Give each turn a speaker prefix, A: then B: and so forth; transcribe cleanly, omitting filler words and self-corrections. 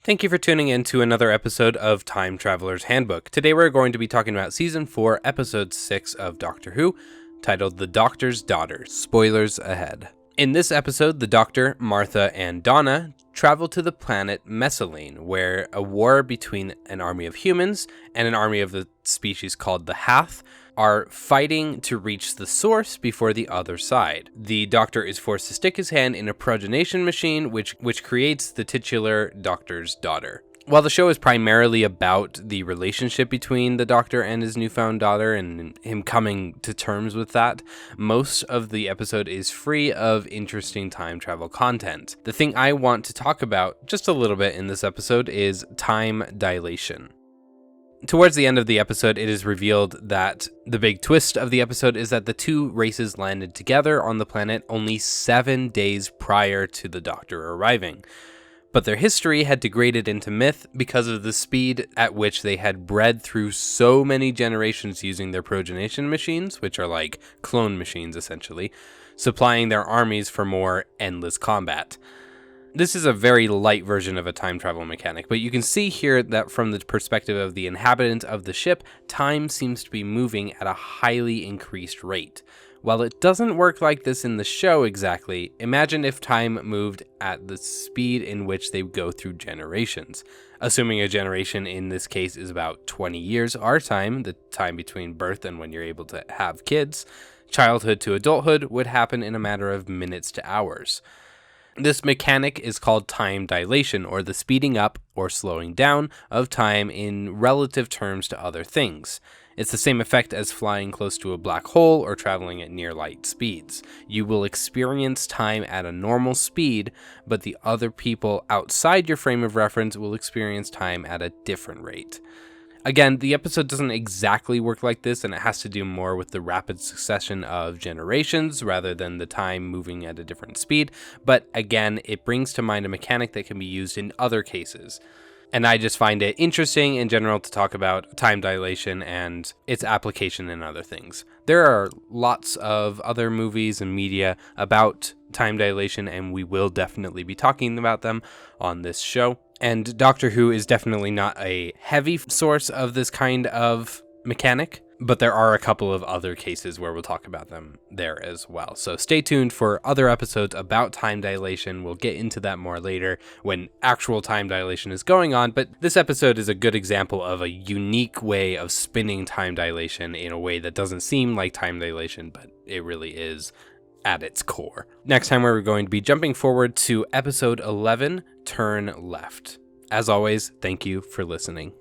A: Thank you for tuning in to another episode of Time Traveler's Handbook. Today we're going to be talking about Season 4, Episode 6 of Doctor Who, titled The Doctor's Daughter. Spoilers ahead. In this episode, the Doctor, Martha, and Donna travel to the planet Messalene, where a war between an army of humans and an army of the species called the Hath are fighting to reach the source before the other side. The Doctor is forced to stick his hand in a progenation machine, which creates the titular Doctor's daughter. While the show is primarily about the relationship between the Doctor and his newfound daughter and him coming to terms with that, most of the episode is free of interesting time travel content. The thing I want to talk about just a little bit in this episode is time dilation. Towards the end of the episode, it is revealed that the big twist of the episode is that the two races landed together on the planet only 7 days prior to the Doctor arriving. But their history had degraded into myth because of the speed at which they had bred through so many generations using their progenation machines, which are like clone machines essentially, supplying their armies for more endless combat. This is a very light version of a time travel mechanic, but you can see here that from the perspective of the inhabitant of the ship, time seems to be moving at a highly increased rate. While it doesn't work like this in the show exactly, imagine if time moved at the speed in which they go through generations. Assuming a generation in this case is about 20 years our time, the time between birth and when you're able to have kids, childhood to adulthood would happen in a matter of minutes to hours. This mechanic is called time dilation, or the speeding up or slowing down of time in relative terms to other things. It's the same effect as flying close to a black hole or traveling at near light speeds. You will experience time at a normal speed, but the other people outside your frame of reference will experience time at a different rate. Again, the episode doesn't exactly work like this, and it has to do more with the rapid succession of generations rather than the time moving at a different speed, but again, it brings to mind a mechanic that can be used in other cases. And I just find it interesting in general to talk about time dilation and its application in other things. There are lots of other movies and media about time dilation, and we will definitely be talking about them on this show. And Doctor Who is definitely not a heavy source of this kind of mechanic, but there are a couple of other cases where we'll talk about them there as well. So stay tuned for other episodes about time dilation. We'll get into that more later when actual time dilation is going on, but this episode is a good example of a unique way of spinning time dilation in a way that doesn't seem like time dilation, but it really is at its core. Next time we're going to be jumping forward to episode 11, Turn Left. As always, thank you for listening.